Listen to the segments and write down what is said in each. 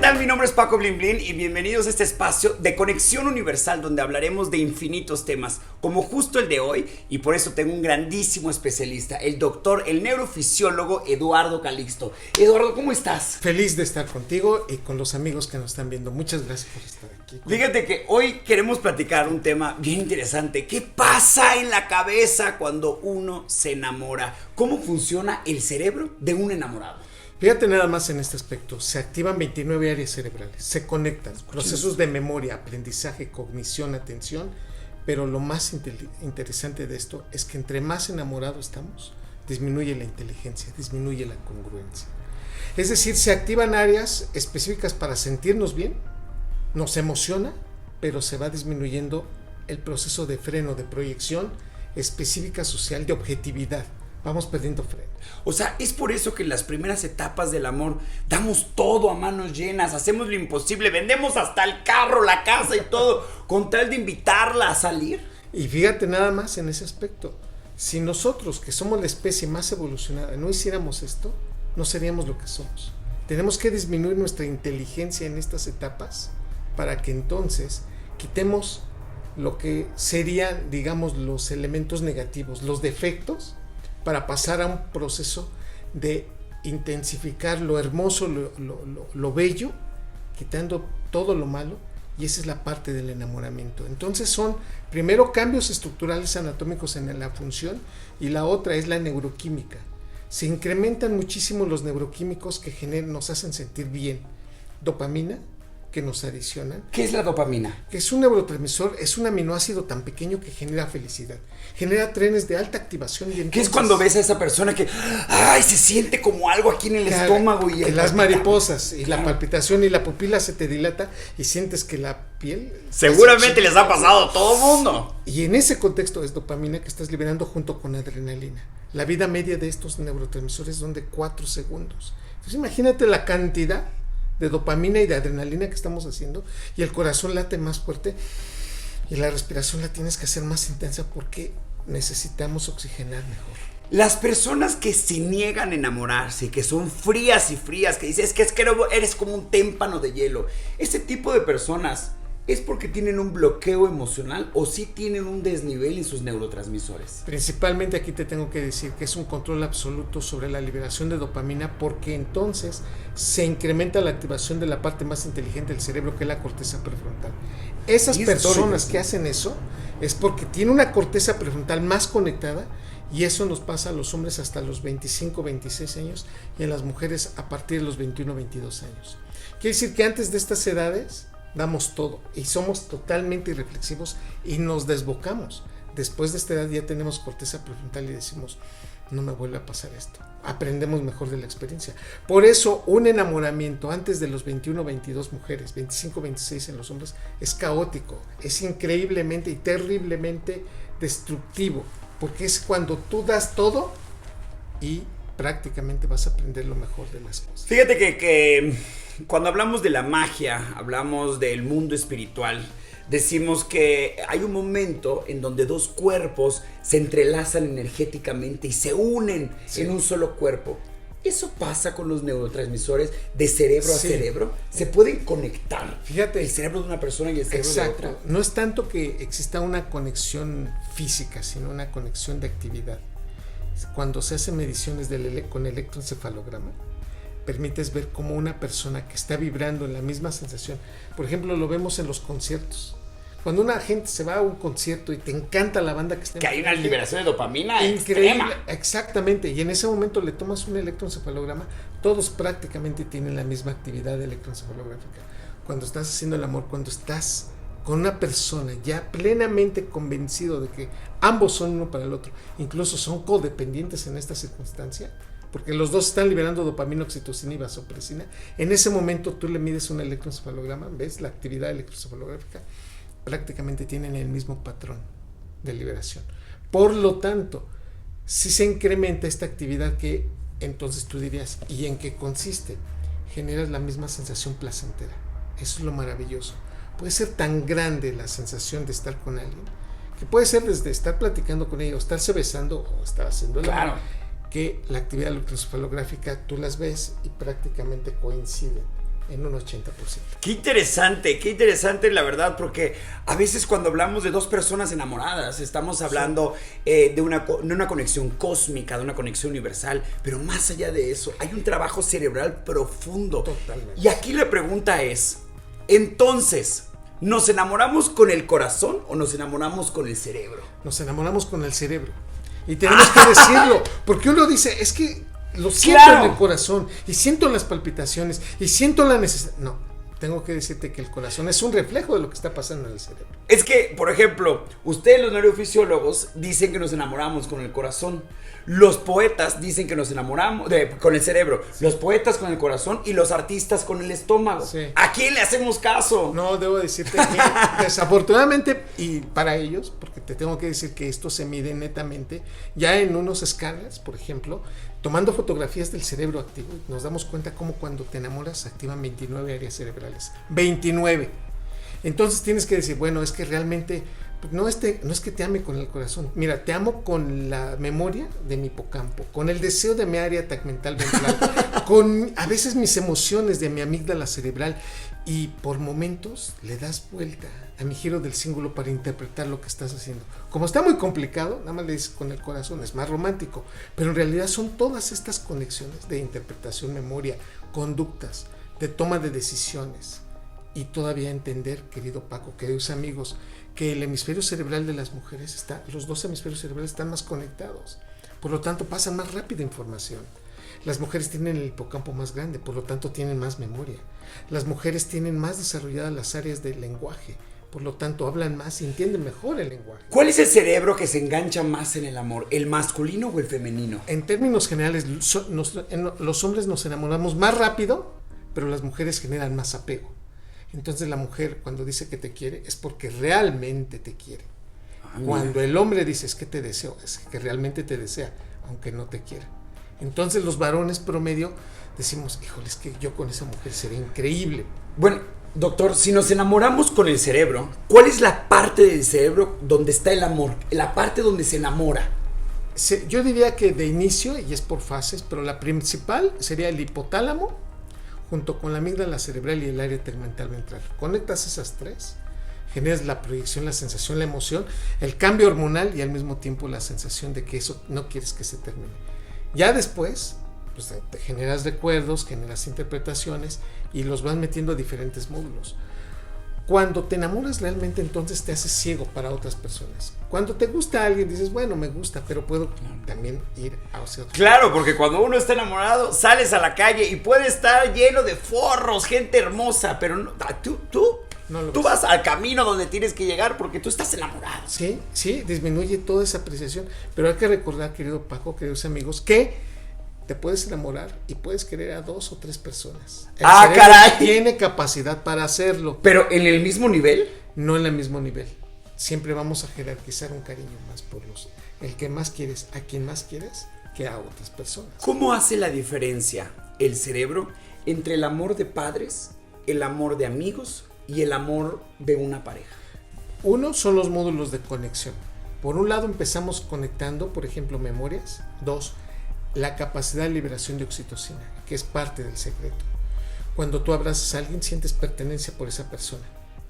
tal? Mi nombre es Paco Blin Blin y bienvenidos a este espacio de conexión universal donde hablaremos de infinitos temas, como justo el de hoy, y por eso tengo un grandísimo especialista, el doctor, el neurofisiólogo Eduardo Calixto. Eduardo, ¿cómo estás? Feliz de estar contigo y con los amigos que nos están viendo. Muchas gracias por estar aquí. Fíjate que hoy queremos platicar un tema bien interesante. ¿Qué pasa en la cabeza cuando uno se enamora? ¿Cómo funciona el cerebro de un enamorado? Fíjate nada más en este aspecto, se activan 29 áreas cerebrales, se conectan, procesos de memoria, aprendizaje, cognición, atención, pero lo más interesante de esto es que entre más enamorados estamos, disminuye la inteligencia, disminuye la congruencia. Es decir, se activan áreas específicas para sentirnos bien, nos emociona, pero se va disminuyendo el proceso de freno, de proyección específica social, de objetividad. Vamos perdiendo freno. O sea, es por eso que en las primeras etapas del amor damos todo a manos llenas, hacemos lo imposible, vendemos hasta el carro, la casa y todo, con tal de invitarla a salir. Y fíjate nada más en ese aspecto. Si nosotros, que somos la especie más evolucionada, no hiciéramos esto, no seríamos lo que somos. Tenemos que disminuir nuestra inteligencia en estas etapas para que entonces quitemos lo que serían, digamos, los elementos negativos, los defectos, para pasar a un proceso de intensificar lo hermoso, lo bello, quitando todo lo malo, y esa es la parte del enamoramiento. Entonces son primero cambios estructurales anatómicos en la función, y la otra es la neuroquímica. Se incrementan muchísimo los neuroquímicos que nos hacen sentir bien. Dopamina, que nos adicionan. ¿Qué es la dopamina? Que es un neurotransmisor, es un aminoácido tan pequeño que genera felicidad. Genera trenes de alta activación. Y entonces, ¿qué es cuando ves a esa persona que se siente como algo aquí en el estómago? Y las mariposas, y la palpitación, y la pupila se te dilata, y sientes que la piel... Seguramente les ha pasado a todo mundo. Y en ese contexto es dopamina que estás liberando junto con adrenalina. La vida media de estos neurotransmisores son de 4 segundos. Entonces imagínate la cantidad de dopamina y de adrenalina que estamos haciendo, y el corazón late más fuerte y la respiración la tienes que hacer más intensa porque necesitamos oxigenar mejor. Las personas que se niegan a enamorarse, que son frías, que dicen es que eres como un témpano de hielo, ese tipo de personas, ¿es porque tienen un bloqueo emocional o sí tienen un desnivel en sus neurotransmisores? Principalmente aquí te tengo que decir que es un control absoluto sobre la liberación de dopamina, porque entonces se incrementa la activación de la parte más inteligente del cerebro, que es la corteza prefrontal. Esas personas que hacen eso es porque tienen una corteza prefrontal más conectada, y eso nos pasa a los hombres hasta los 25, 26 años y a las mujeres a partir de los 21, 22 años. Quiere decir que antes de estas edades damos todo y somos totalmente irreflexivos y nos desbocamos. Después de esta edad ya tenemos corteza prefrontal y decimos, no me vuelve a pasar esto. Aprendemos mejor de la experiencia. Por eso un enamoramiento antes de los 21, 22 mujeres, 25, 26 en los hombres, es caótico, es increíblemente y terriblemente destructivo, porque es cuando tú das todo y prácticamente vas a aprender lo mejor de las cosas. Fíjate que cuando hablamos de la magia, hablamos del mundo espiritual, decimos que hay un momento en donde dos cuerpos se entrelazan energéticamente y se unen en un solo cuerpo. ¿Eso pasa con los neurotransmisores de cerebro a cerebro? ¿Se pueden conectar? Fíjate, el cerebro de una persona y el cerebro de otra. No es tanto que exista una conexión física, sino una conexión de actividad. Cuando se hacen mediciones con electroencefalograma, permites ver cómo una persona que está vibrando en la misma sensación, por ejemplo, lo vemos en los conciertos. Cuando una gente se va a un concierto y te encanta la banda que está... Que hay una liberación de dopamina increíble, extrema. Exactamente, y en ese momento le tomas un electroencefalograma, todos prácticamente tienen la misma actividad electroencefalográfica. Cuando estás haciendo el amor, cuando estás con una persona ya plenamente convencido de que ambos son uno para el otro, incluso son codependientes en esta circunstancia, porque los dos están liberando dopamina, oxitocina y vasopresina, en ese momento tú le mides un electroencefalograma, ves la actividad electroencefalográfica, prácticamente tienen el mismo patrón de liberación. Por lo tanto, si se incrementa esta actividad, que entonces tú dirías, ¿y en qué consiste? Generas la misma sensación placentera. Eso es lo maravilloso. Puede ser tan grande la sensación de estar con alguien, que puede ser desde estar platicando con ella, o estarse besando, o estar haciendo el amor, que la actividad electroencefalográfica tú las ves y prácticamente coinciden. en un 80%. Qué interesante la verdad, porque a veces cuando hablamos de dos personas enamoradas, estamos hablando de una conexión cósmica, de una conexión universal, pero más allá de eso, hay un trabajo cerebral profundo. Totalmente. Y aquí la pregunta es, entonces, ¿nos enamoramos con el corazón o nos enamoramos con el cerebro? Nos enamoramos con el cerebro. Y tenemos que decirlo, porque uno dice, es que lo siento Claro. en el corazón, y siento las palpitaciones, y siento la necesidad. No, tengo que decirte que el corazón es un reflejo de lo que está pasando en el cerebro. Es que, por ejemplo, ustedes los neurofisiólogos dicen que nos enamoramos con el corazón. Los poetas dicen que nos enamoramos con el cerebro. Los poetas con el corazón y los artistas con el estómago. Sí. ¿A quién le hacemos caso? No, debo decirte que desafortunadamente, y para ellos, porque te tengo que decir que esto se mide netamente, ya en unos escáneres, por ejemplo, tomando fotografías del cerebro activo, nos damos cuenta cómo cuando te enamoras se activan 29 áreas cerebrales. 29. Entonces tienes que decir, bueno, es que realmente no es que te ame con el corazón. Mira, te amo con la memoria de mi hipocampo, con el deseo de mi área tegmental ventral, con a veces mis emociones de mi amígdala cerebral, y por momentos le das vuelta a mi giro del cíngulo para interpretar lo que estás haciendo. Como está muy complicado, nada más le dices con el corazón, es más romántico, pero en realidad son todas estas conexiones de interpretación, memoria, conductas, de toma de decisiones. Y todavía entender, querido Paco, queridos amigos, que el hemisferio cerebral de las mujeres los dos hemisferios cerebrales están más conectados. Por lo tanto, pasan más rápida información. Las mujeres tienen el hipocampo más grande, por lo tanto tienen más memoria. Las mujeres tienen más desarrolladas las áreas del lenguaje, por lo tanto hablan más y entienden mejor el lenguaje. ¿Cuál es el cerebro que se engancha más en el amor? ¿El masculino o el femenino? En términos generales, los hombres nos enamoramos más rápido, pero las mujeres generan más apego. Entonces la mujer cuando dice que te quiere es porque realmente te quiere. Cuando el hombre dice es que te deseo, es que realmente te desea, aunque no te quiera. Entonces los varones promedio decimos, híjole, es que yo con esa mujer sería increíble. Bueno, doctor, si nos enamoramos con el cerebro, ¿cuál es la parte del cerebro donde está el amor? La parte donde se enamora. Yo diría que de inicio, y es por fases, pero la principal sería el hipotálamo, junto con la amígdala cerebral y el área tegmental ventral. Conectas esas tres, generas la proyección, la sensación, la emoción, el cambio hormonal y al mismo tiempo la sensación de que eso no quieres que se termine. Ya después, pues te generas recuerdos, generas interpretaciones y los vas metiendo a diferentes módulos. Cuando te enamoras realmente, entonces te haces ciego para otras personas. Cuando te gusta alguien, dices, bueno, me gusta, pero puedo también ir hacia otro. Claro, porque cuando uno está enamorado, sales a la calle y puede estar lleno de forros, gente hermosa, pero no, tú vas al camino donde tienes que llegar porque tú estás enamorado. Sí, disminuye toda esa apreciación. Pero hay que recordar, querido Paco, queridos amigos, que te puedes enamorar y puedes querer a 2 o 3 personas. El cerebro caray. tiene capacidad para hacerlo. Pero en el mismo nivel. No en el mismo nivel. Siempre vamos a jerarquizar un cariño más por el que más quieres, a quien más quieres, que a otras personas. ¿Cómo hace la diferencia el cerebro entre el amor de padres, el amor de amigos y el amor de una pareja? Uno son los módulos de conexión. Por un lado empezamos conectando, por ejemplo, memorias. 2, la capacidad de liberación de oxitocina, que es parte del secreto. Cuando tú abrazas a alguien, sientes pertenencia por esa persona.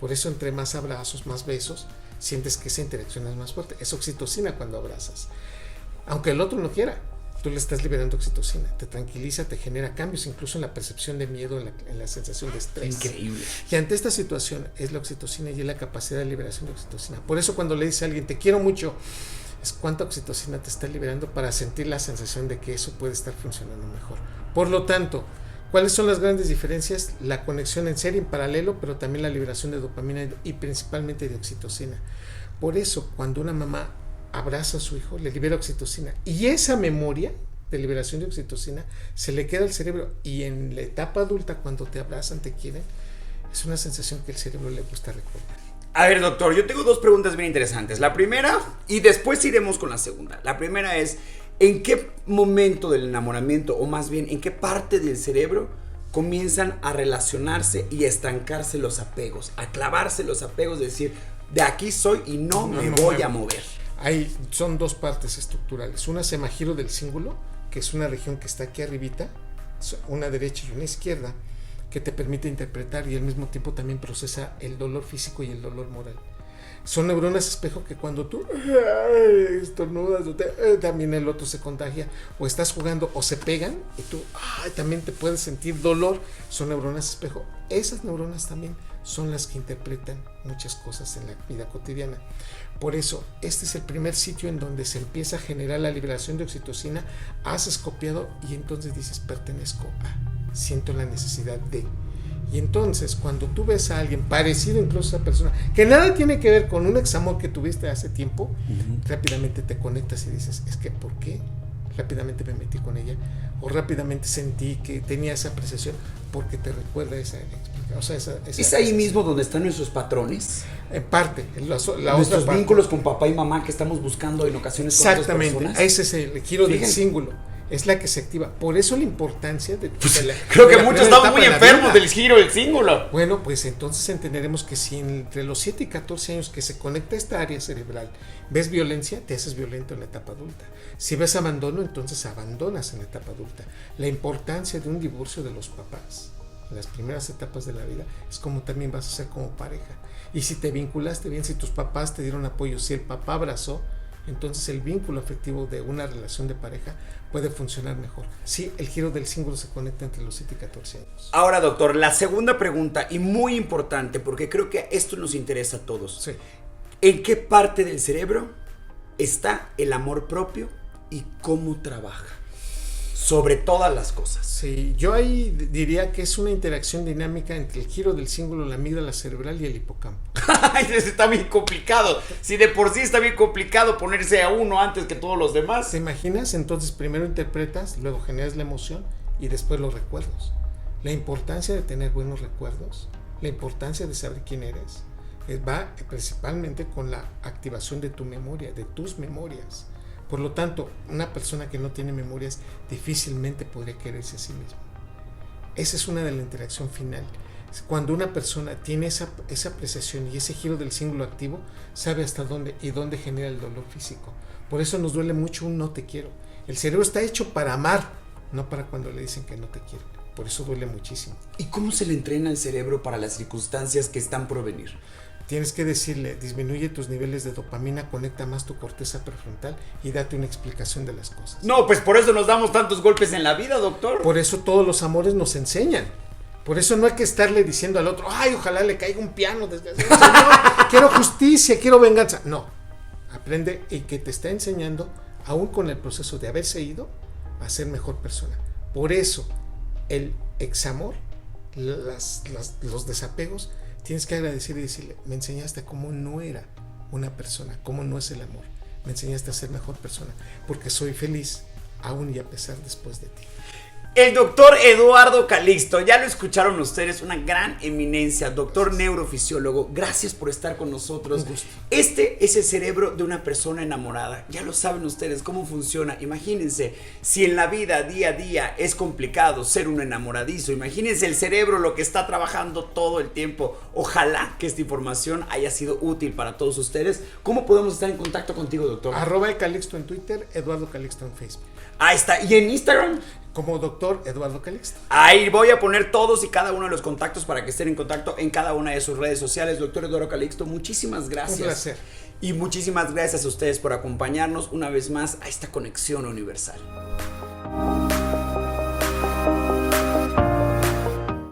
Por eso, entre más abrazos, más besos, sientes que esa interacción es más fuerte. Es oxitocina cuando abrazas. Aunque el otro no quiera, tú le estás liberando oxitocina. Te tranquiliza, te genera cambios, incluso en la percepción de miedo, en la sensación de estrés. Increíble. Y ante esta situación es la oxitocina y es la capacidad de liberación de oxitocina. Por eso cuando le dice a alguien, te quiero mucho, es cuánta oxitocina te está liberando para sentir la sensación de que eso puede estar funcionando mejor. Por lo tanto, ¿cuáles son las grandes diferencias? La conexión en serie, en paralelo, pero también la liberación de dopamina y principalmente de oxitocina. Por eso, cuando una mamá abraza a su hijo, le libera oxitocina. Y esa memoria de liberación de oxitocina se le queda al cerebro. Y en la etapa adulta, cuando te abrazan, te quieren, es una sensación que el cerebro le gusta recordar. A ver, doctor, yo tengo 2 preguntas bien interesantes. La primera, y después iremos con la segunda. La primera es, ¿en qué momento del enamoramiento, o más bien, en qué parte del cerebro comienzan a relacionarse y a estancarse los apegos, a clavarse los apegos, de decir, de aquí soy y no me voy a mover? Son 2 partes estructurales. Una es hemagiro del cíngulo, que es una región que está aquí arribita, una derecha y una izquierda, que te permite interpretar y al mismo tiempo también procesa el dolor físico y el dolor moral. Son neuronas espejo que cuando tú estornudas, también el otro se contagia, o estás jugando o se pegan y tú también te puedes sentir dolor. Son neuronas espejo. Esas neuronas también son las que interpretan muchas cosas en la vida cotidiana. Por eso, este es el primer sitio en donde se empieza a generar la liberación de oxitocina. Haces copiado y entonces dices, pertenezco a, siento la necesidad de. Y entonces, cuando tú ves a alguien parecido incluso a esa persona, que nada tiene que ver con un examor que tuviste hace tiempo, rápidamente te conectas y dices, es que ¿por qué? Rápidamente me metí con ella, o rápidamente sentí que tenía esa apreciación, porque te recuerda esa explicación. O sea, ¿es ahí mismo donde están nuestros patrones? En parte, nuestros vínculos con papá y mamá que estamos buscando en ocasiones con otras personas. Exactamente, ese es el giro del cíngulo. Es la que se activa. Por eso la importancia de creo que muchos estamos muy enfermos del giro del cíngulo. Bueno, pues entonces entenderemos que si entre los 7 y 14 años que se conecta esta área cerebral, ves violencia, te haces violento en la etapa adulta. Si ves abandono, entonces abandonas en la etapa adulta. La importancia de un divorcio de los papás en las primeras etapas de la vida es como también vas a ser como pareja. Y si te vinculaste bien, si tus papás te dieron apoyo, si el papá abrazó, entonces el vínculo afectivo de una relación de pareja puede funcionar mejor. Sí, el giro del cíngulo se conecta entre los 7 y 14 años. Ahora, doctor, la segunda pregunta, y muy importante, porque creo que esto nos interesa a todos. Sí. ¿En qué parte del cerebro está el amor propio y cómo trabaja? Sobre todas las cosas. Sí, yo ahí diría que es una interacción dinámica entre el giro del cíngulo, la amígdala cerebral y el hipocampo. Está bien complicado. Si de por sí está bien complicado ponerse a uno antes que todos los demás. ¿Te imaginas? Entonces primero interpretas, luego generas la emoción y después los recuerdos. La importancia de tener buenos recuerdos, la importancia de saber quién eres, va principalmente con la activación de tu memoria, de tus memorias. Por lo tanto, una persona que no tiene memorias difícilmente podría quererse a sí misma. Esa es una de la interacción final. Cuando una persona tiene esa apreciación y ese giro del cíngulo activo, sabe hasta dónde y dónde genera el dolor físico. Por eso nos duele mucho un no te quiero. El cerebro está hecho para amar, no para cuando le dicen que no te quieren. Por eso duele muchísimo. ¿Y cómo se le entrena al cerebro para las circunstancias que están por venir? Tienes que decirle, disminuye tus niveles de dopamina, conecta más tu corteza prefrontal y date una explicación de las cosas. No, pues por eso nos damos tantos golpes en la vida, doctor. Por eso todos los amores nos enseñan. Por eso no hay que estarle diciendo al otro, ay, ojalá le caiga un piano, desgraciado. No, quiero justicia, quiero venganza. No, aprende y que te está enseñando, aún con el proceso de haberse ido, a ser mejor persona. Por eso, el examor, los desapegos, tienes que agradecer y decirle, me enseñaste cómo no era una persona, cómo no es el amor. Me enseñaste a ser mejor persona, porque soy feliz aún y a pesar después de ti. El doctor Eduardo Calixto, ya lo escucharon ustedes, una gran eminencia, doctor neurofisiólogo, gracias por estar con nosotros. Un gusto. Este es el cerebro de una persona enamorada, ya lo saben ustedes cómo funciona. Imagínense, si en la vida día a día es complicado ser un enamoradizo, imagínense el cerebro lo que está trabajando todo el tiempo. Ojalá que esta información haya sido útil para todos ustedes. ¿Cómo podemos estar en contacto contigo, doctor? @Calixto en Twitter, Eduardo Calixto en Facebook. Ahí está, ¿y en Instagram? Como doctor Eduardo Calixto. Ahí voy a poner todos y cada uno de los contactos para que estén en contacto en cada una de sus redes sociales. Doctor Eduardo Calixto, muchísimas gracias. Un placer. Y muchísimas gracias a ustedes por acompañarnos una vez más a esta conexión universal.